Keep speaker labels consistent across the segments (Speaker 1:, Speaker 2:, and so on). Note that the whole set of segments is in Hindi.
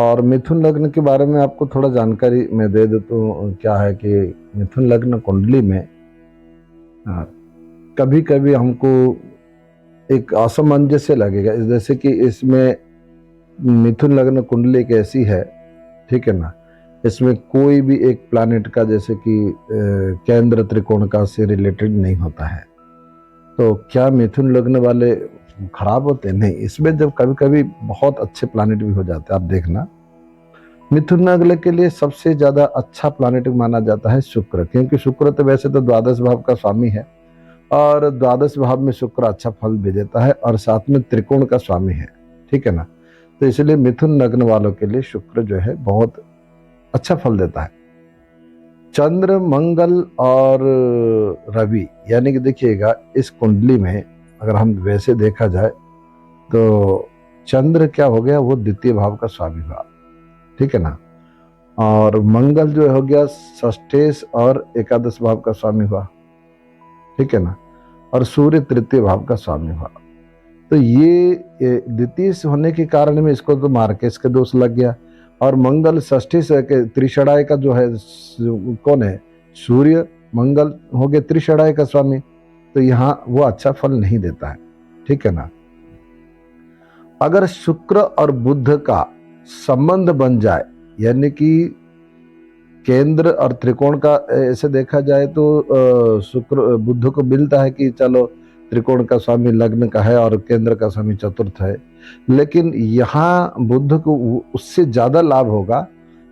Speaker 1: और मिथुन लग्न के बारे में आपको थोड़ा जानकारी मैं दे दूं तो क्या है कि मिथुन लग्न कुंडली में कभी कभी हमको एक असमंजस्य लगेगा, जैसे कि इसमें मिथुन लग्न कुंडली एक ऐसी है, ठीक है ना, इसमें कोई भी एक प्लैनेट का जैसे कि केंद्र त्रिकोण का से रिलेटेड नहीं होता है। तो क्या मिथुन लग्न वाले खराब होते हैं? नहीं, इसमें जब कभी कभी बहुत अच्छे प्लैनेट भी हो जाते हैं। आप देखना, मिथुन लग्न के लिए सबसे ज्यादा अच्छा प्लैनेट माना जाता है शुक्र, क्योंकि शुक्र तो वैसे तो द्वादश भाव का स्वामी है और द्वादश भाव में शुक्र अच्छा फल भी देता है और साथ में त्रिकोण का स्वामी है, ठीक है ना। तो इसलिए मिथुन लग्न वालों के लिए शुक्र जो है बहुत अच्छा फल देता है। चंद्र, मंगल और रवि, यानी कि देखिएगा इस कुंडली में अगर हम वैसे देखा जाए तो चंद्र क्या हो गया, वो द्वितीय भाव का स्वामी हुआ, ठीक है ना। और मंगल जो हो गया षष्ठेश और एकादश भाव का स्वामी हुआ, ठीक है ना। और सूर्य तृतीय भाव का स्वामी हुआ। तो ये द्वितीय होने के कारण में इसको तो मार्केश के दोष लग गया। और मंगल षष्ठी से त्रिषणाय का जो है कौन है, सूर्य मंगल हो गए त्रिषणाय का स्वामी, तो यहाँ वो अच्छा फल नहीं देता है, ठीक है ना। अगर शुक्र और बुध का संबंध बन जाए, यानी कि केंद्र और त्रिकोण का ऐसे देखा जाए तो शुक्र बुध को मिलता है कि चलो त्रिकोण का स्वामी लग्न का है और केंद्र का स्वामी चतुर्थ है, लेकिन यहाँ बुध को उससे ज्यादा लाभ होगा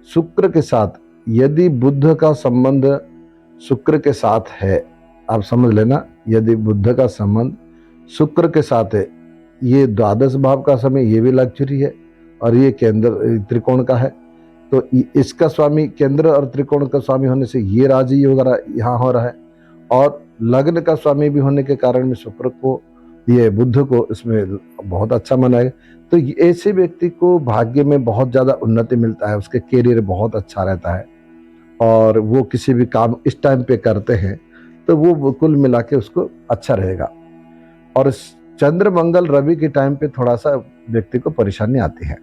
Speaker 1: शुक्र के साथ। यदि बुध का संबंध शुक्र के साथ है, आप समझ लेना, यदि बुध का संबंध शुक्र के साथ है, ये द्वादश भाव का समय, ये भी लग्जरी है और ये केंद्र त्रिकोण का है, तो इसका स्वामी केंद्र और त्रिकोण का स्वामी होने से ये राजी वगैरह यहाँ हो रहा है। और लग्न का स्वामी भी होने के कारण में शुक्र को, ये बुध को इसमें बहुत अच्छा मनाएगा। तो ऐसे व्यक्ति को भाग्य में बहुत ज्यादा उन्नति मिलता है, उसके कैरियर बहुत अच्छा रहता है और वो किसी भी काम इस टाइम पे करते हैं तो वो कुल मिला के उसको अच्छा रहेगा। और चंद्र मंगल रवि के टाइम पे थोड़ा सा व्यक्ति को परेशानी आती है,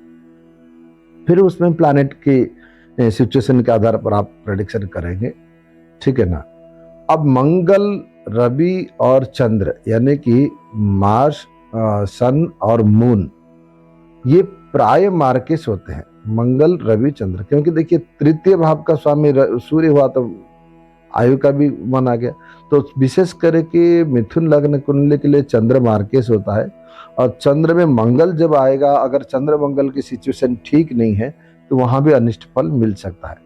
Speaker 1: फिर उसमें प्लैनेट की सिचुएशन के आधार पर आप प्रेडिक्शन करेंगे, ठीक है ना। अब मंगल, रवि और चंद्र, यानी कि मार्स, सन और मून, ये प्राय मार्केस होते हैं, मंगल रवि चंद्र, क्योंकि देखिए तृतीय भाव का स्वामी सूर्य हुआ तो आयु का भी मन आ गया। तो विशेष करके मिथुन लग्न कुंडली के लिए चंद्र मार्केस होता है। और चंद्र में मंगल जब आएगा, अगर चंद्र मंगल की सिचुएशन ठीक नहीं है तो वहां भी अनिष्ट फल मिल सकता है।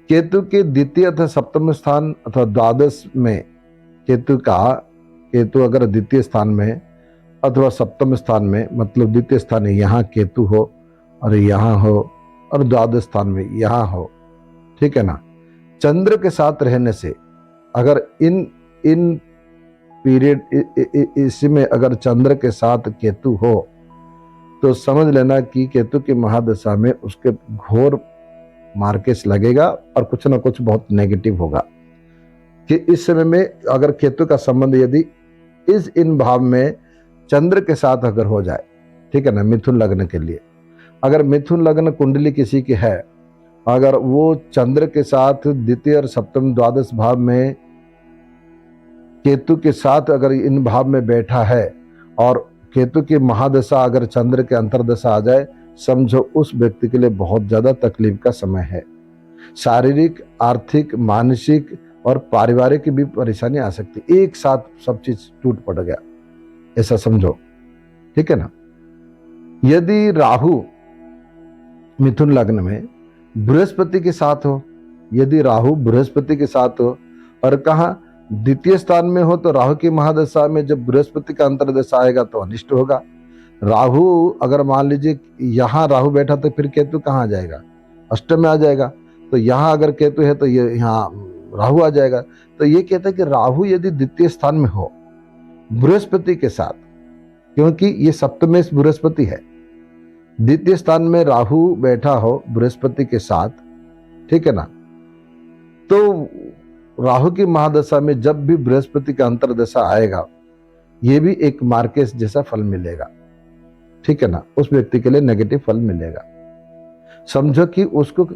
Speaker 1: केतु के द्वितीय अथवा सप्तम स्थान अथवा द्वादश में केतु अगर द्वितीय स्थान में अथवा सप्तम स्थान में, मतलब द्वितीय स्थान में यहाँ केतु हो और यहाँ हो और द्वादश स्थान में यहाँ हो, ठीक है ना, चंद्र के साथ रहने से अगर इन इन पीरियड इसमें अगर चंद्र के साथ केतु हो तो समझ लेना कि केतु की महादशा में उसके घोर मार्केस लगेगा और कुछ ना कुछ बहुत नेगेटिव होगा। कि इस समय में अगर केतु का संबंध यदि इन भाव में चंद्र के साथ अगर हो जाए, ठीक है ना, मिथुन लग्न के लिए, अगर मिथुन लग्न कुंडली किसी की है, अगर वो चंद्र के साथ द्वितीय और सप्तम द्वादश भाव में केतु के साथ अगर इन भाव में बैठा है और केतु की महादशा अगर चंद्र के अंतरदशा आ जाए, समझो उस व्यक्ति के लिए बहुत ज्यादा तकलीफ का समय है। शारीरिक, आर्थिक, मानसिक और पारिवारिक भी परेशानी आ सकती, एक साथ सब चीज टूट पड़ गया, ऐसा समझो, ठीक है ना। यदि राहु मिथुन लग्न में बृहस्पति के साथ हो, यदि राहु बृहस्पति के साथ हो और कहा द्वितीय स्थान में हो, तो राहु की महादशा में जब बृहस्पति का अंतरदशा आएगा तो अनिष्ट होगा। राहु अगर मान लीजिए यहाँ राहु बैठा तो फिर केतु कहाँ आ जाएगा, अष्टम में आ जाएगा। तो यहाँ अगर केतु है तो ये यहाँ राहु आ जाएगा। तो ये कहता है कि राहु यदि द्वितीय स्थान में हो बृहस्पति के साथ, क्योंकि ये सप्तमेश बृहस्पति है, द्वितीय स्थान में राहु बैठा हो बृहस्पति के साथ, ठीक है ना, तो राहु की महादशा में जब भी बृहस्पति का अंतरदशा आएगा, ये भी एक मार्केस जैसा फल मिलेगा, ठीक है ना, उस व्यक्ति के लिए नेगेटिव फल मिलेगा। समझो कि उसको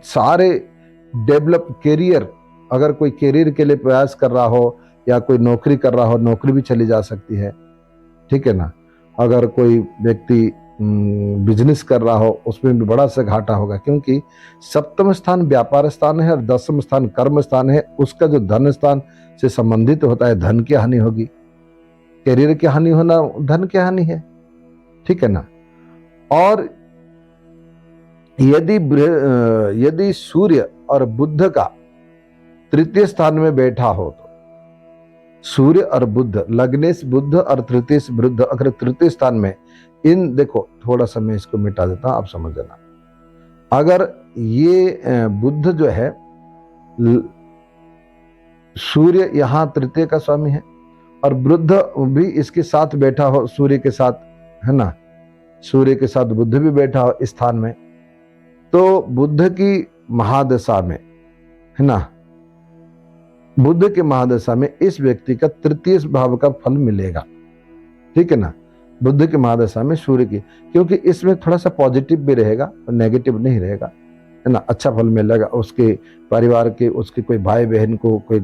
Speaker 1: सारे डेवलप करियर, अगर कोई करियर के लिए प्रयास कर रहा हो या कोई नौकरी कर रहा हो, नौकरी भी चली जा सकती है, ठीक है ना। अगर कोई व्यक्ति बिजनेस कर रहा हो, उसमें भी बड़ा सा घाटा होगा, क्योंकि सप्तम स्थान व्यापार स्थान है और दसम स्थान कर्म स्थान है। उसका जो धन स्थान से संबंधित होता है, धन की हानि होगी। करियर की हानि होना धन की हानि है, ठीक है ना। और यदि सूर्य और बुध का तृतीय स्थान में बैठा हो, तो सूर्य और बुध, लग्नेश बुध और तृतीय बुध अगर तृतीय स्थान में, इन देखो थोड़ा सा मैं इसको मिटा देता हूं, आप समझ लेना। अगर ये बुध जो है, सूर्य यहां तृतीय का स्वामी है और बुध भी इसके साथ बैठा हो, सूर्य के साथ, है ना, सूर्य के साथ बुध भी बैठा हो इस स्थान में, तो बुध की महादशा में, है ना, बुध के महादशा में इस व्यक्ति का तृतीय भाव का फल मिलेगा, ठीक है ना। बुध के महादशा में सूर्य की, क्योंकि इसमें थोड़ा सा पॉजिटिव भी रहेगा और नेगेटिव नहीं रहेगा, है ना, अच्छा फल मिलेगा। उसके परिवार के, उसके कोई भाई बहन को कोई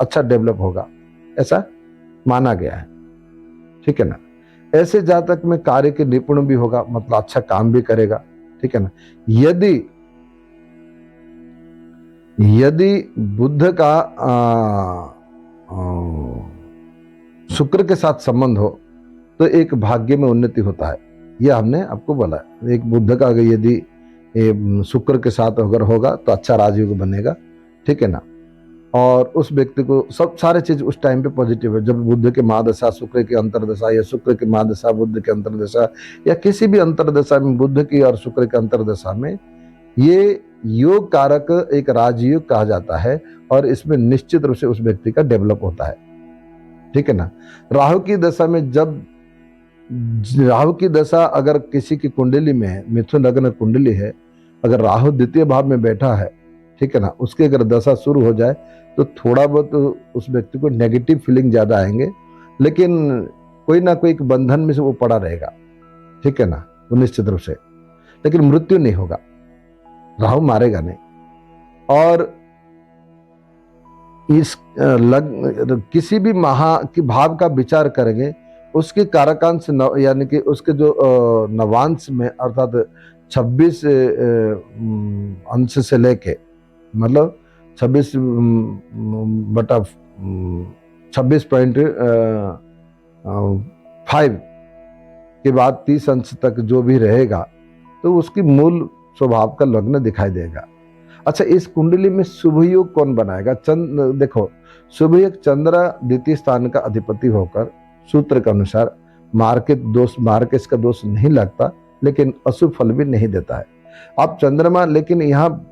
Speaker 1: अच्छा डेवलप होगा, ऐसा माना गया है, ठीक है ना। ऐसे जातक में कार्य के निपुण भी होगा, मतलब अच्छा काम भी करेगा, ठीक है ना। यदि बुध का शुक्र के साथ संबंध हो तो एक भाग्य में उन्नति होता है, यह हमने आपको बोला। एक बुध का अगर यदि शुक्र के साथ अगर होगा तो अच्छा राजयोग बनेगा, ठीक है ना। और उस व्यक्ति को सब सारे चीज उस टाइम पे पॉजिटिव है। जब बुध के महादशा, शुक्र की अंतरदशा या शुक्र की महादशा बुध की अंतरदशा या किसी भी अंतरदशा में, बुध की और शुक्र की अंतरदशा में, ये योग कारक एक राजयोग कहा जाता है और इसमें निश्चित रूप से उस व्यक्ति का डेवलप होता है, ठीक है ना। राहु की दशा में, जब राहु की दशा अगर किसी की कुंडली में है, मिथुन लग्न कुंडली है, अगर राहु द्वितीय भाव में बैठा है, ठीक है ना, उसकी अगर दशा शुरू हो जाए तो थोड़ा बहुत उस व्यक्ति को नेगेटिव फीलिंग ज्यादा आएंगे, लेकिन कोई ना कोई एक बंधन में से वो पड़ा रहेगा, ठीक है ना, वो निश्चित रूप से, लेकिन मृत्यु नहीं होगा, राहु मारेगा नहीं। और इस किसी भी भाव का विचार करेंगे, उसके कारकांश यानी कि उसके जो नवांश में, अर्थात 26 अंश से लेके, मतलब 26.5 के बाद 30 अंश तक जो भी रहेगा, तो उसकी मूल स्वभाव का लग्न दिखाई देगा। अच्छा, इस कुंडली में शुभ योग कौन बनाएगा? देखो, शुभ योग चंद्र द्वितीय स्थान का अधिपति होकर सूत्र के अनुसार मार्केट का दोष नहीं लगता, लेकिन अशुभ फल भी नहीं देता है। अब चंद्रमा लेकिन यहाँ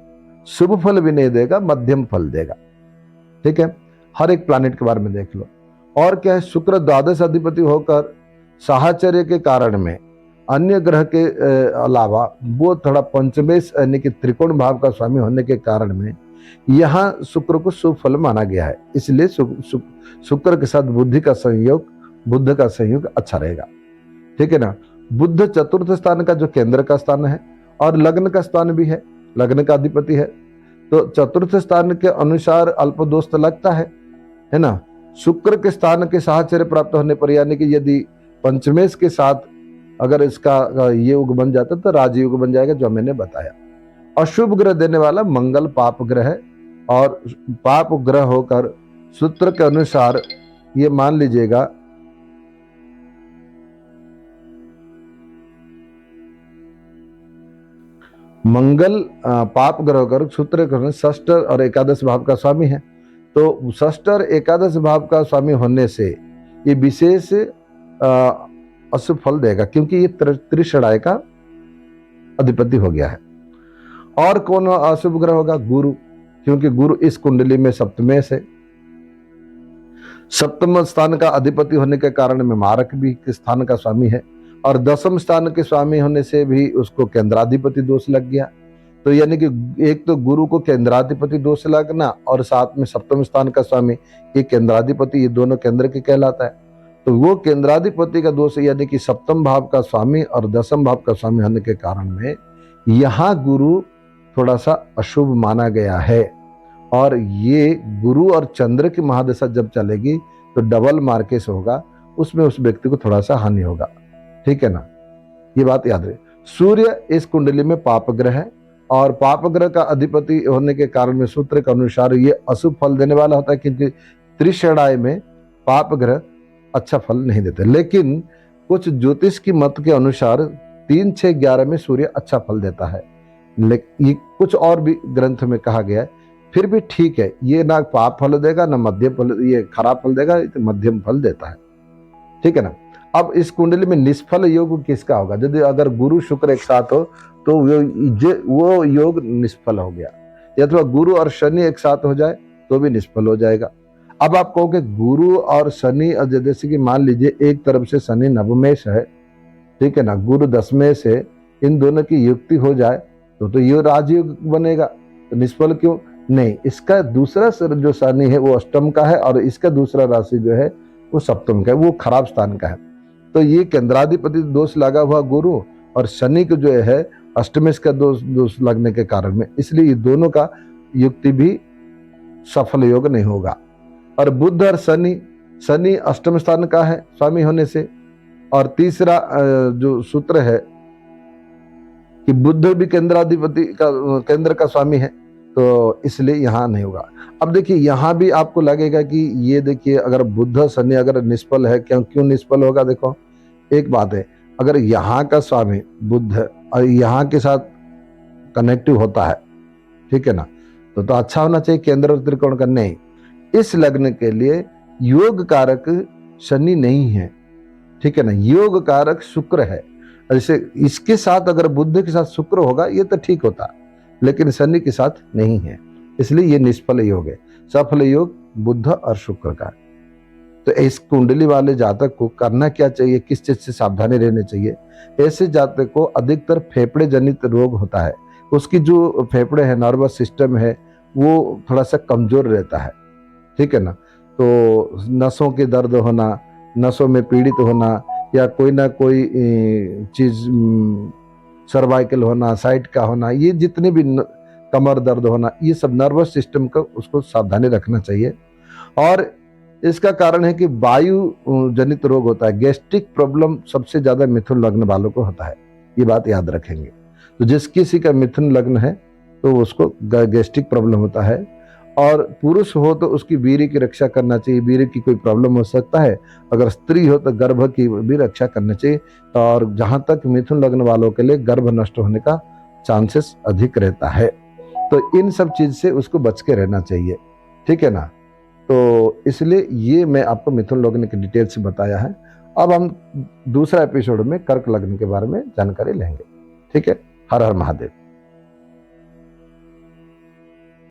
Speaker 1: शुभ फल भी नहीं देगा, मध्यम फल देगा, ठीक है। हर एक प्लैनेट के बारे में देख लो। और क्या है, शुक्र द्वादश अधिपति होकर साहचर्य के कारण में अन्य ग्रह के अलावा वो थोड़ा पंचमेश यानी कि त्रिकोण भाव का स्वामी होने के कारण में यहाँ शुक्र को शुभ फल माना गया है। इसलिए शुक्र के साथ बुद्ध का संयोग अच्छा रहेगा, ठीक है ना। बुद्ध चतुर्थ स्थान का जो केंद्र का स्थान है और लग्न का स्थान भी है, लग्न का अधिपति है, तो चतुर्थ स्थान के अनुसार अल्प दोष लगता है ना। शुक्र के स्थान के साहचर्य प्राप्त होने पर, यानी कि यदि पंचमेश के साथ अगर इसका ये योग बन जाता तो राजयोग बन जाएगा, जो मैंने बताया। अशुभ ग्रह देने वाला मंगल पाप ग्रह है, और पाप ग्रह होकर सूत्र के अनुसार ये मान लीजिएगा मंगल पाप ग्रह होकर सूत्र के अनुसार षष्ठ और एकादश भाव का स्वामी है। तो षष्ठ और एकादश भाव का स्वामी होने से ये विशेष अशुभ फल देगा, क्योंकि ये त्रिषणाय का अधिपति हो गया है। और कौन अशुभ ग्रह होगा? गुरु, क्योंकि गुरु इस कुंडली में सप्तमेश है, सप्तम स्थान का अधिपति होने के कारण में मारक भी स्थान का स्वामी है, और दसम स्थान के स्वामी होने से भी उसको केंद्राधिपति दोष लग गया। तो यानी कि एक तो गुरु को केंद्राधिपति दोष लगना और साथ में सप्तम स्थान का स्वामी ये केंद्राधिपति, ये दोनों केंद्र के कहलाता है। तो वो केंद्राधिपति का दोष यानी कि सप्तम भाव का स्वामी और दसम भाव का स्वामी होने के कारण में यहाँ गुरु थोड़ा सा अशुभ माना गया है, और ये गुरु और चंद्र की महादशा जब चलेगी तो डबल मार्केस होगा, उसमें उस व्यक्ति को थोड़ा सा हानि होगा, ठीक है ना, ये बात याद रहे। सूर्य इस कुंडली में पाप ग्रह है, और पाप ग्रह का अधिपति होने के कारण में सूत्र के अनुसार ये अशुभ फल देने वाला होता है, क्योंकि त्रिषणाय में पाप ग्रह अच्छा फल नहीं देते। लेकिन कुछ ज्योतिष की मत के अनुसार 3, 6, 11 में सूर्य अच्छा फल देता है, लेकिन ये कुछ और भी ग्रंथ में कहा गया है। फिर भी ठीक है, ये ना पाप फल देगा ना मध्यम फल, ये खराब फल देगा, ये तो मध्यम फल देता है, ठीक है ना। अब इस कुंडली में निष्फल योग किसका होगा? यदि अगर गुरु शुक्र एक साथ हो तो वो योग निष्फल हो गया, या तो गुरु और शनि एक साथ हो जाए तो भी निष्फल हो जाएगा। अब आप कहोगे गुरु और शनि, जैसे कि मान लीजिए एक तरफ से शनि नवमेश है, ठीक है ना, गुरु दसवें से, इन दोनों की युक्ति हो जाए तो ये राजयोग बनेगा, तो निष्फल क्यों नहीं? इसका दूसरा जो शनि है वो अष्टम का है, और इसका दूसरा राशि जो है वो सप्तम का है, वो खराब स्थान का है। तो ये केंद्राधिपति दोष लगा हुआ गुरु, और शनि को जो है अष्टमेश का दोष लगने के कारण में, इसलिए ये दोनों का युक्ति भी सफल योग नहीं होगा। और बुध और शनि, शनि अष्टम स्थान का है स्वामी होने से, और तीसरा जो सूत्र है कि बुध भी केंद्राधिपति का, केंद्र का स्वामी है, तो इसलिए यहाँ नहीं होगा। अब देखिए यहाँ भी आपको लगेगा कि ये देखिए अगर बुध शनि अगर निष्फल है, क्यों निष्फल होगा? देखो एक बात है, अगर यहाँ का स्वामी बुध और यहाँ के साथ कनेक्टिव होता है, ठीक है ना, तो अच्छा होना चाहिए केंद्र और त्रिकोण का। नहीं, इस लग्न के लिए योग कारक शनि नहीं है, ठीक है ना, योग कारक शुक्र है। जैसे इसके साथ अगर बुध के साथ शुक्र होगा ये तो ठीक होता, लेकिन शनि के साथ नहीं है, इसलिए ये निष्फल योग है। सफल योग बुध और शुक्र का है। तो इस कुंडली वाले जातक को करना क्या चाहिए, किस चीज से सावधानी रहनी चाहिए? ऐसे जातक को अधिकतर फेफड़े जनित रोग होता है, उसकी जो फेफड़े है, नर्वस सिस्टम है, वो थोड़ा सा कमजोर रहता है, ठीक है ना। तो नसों के दर्द होना, नसों में पीड़ित होना, या कोई ना कोई चीज सर्वाइकल होना, साइड का होना, ये जितने भी कमर दर्द होना, ये सब नर्वस सिस्टम का उसको सावधानी रखना चाहिए। और इसका कारण है कि वायु जनित रोग होता है। गैस्ट्रिक प्रॉब्लम सबसे ज्यादा मिथुन लग्न वालों को होता है, ये बात याद रखेंगे। तो जिस किसी का मिथुन लग्न है तो उसको गैस्ट्रिक प्रॉब्लम होता है, और पुरुष हो तो उसकी वीर्य की रक्षा करना चाहिए, वीर्य की कोई प्रॉब्लम हो सकता है। अगर स्त्री हो तो गर्भ की भी रक्षा करना चाहिए, और जहां तक मिथुन लग्न वालों के लिए गर्भ नष्ट होने का चांसेस अधिक रहता है, तो इन सब चीज से उसको बच के रहना चाहिए, ठीक है ना। तो इसलिए ये मैं आपको मिथुन लग्न की डिटेल से बताया है। अब हम दूसरा एपिसोड में कर्क लग्न के बारे में जानकारी लेंगे, ठीक है। हर हर महादेव।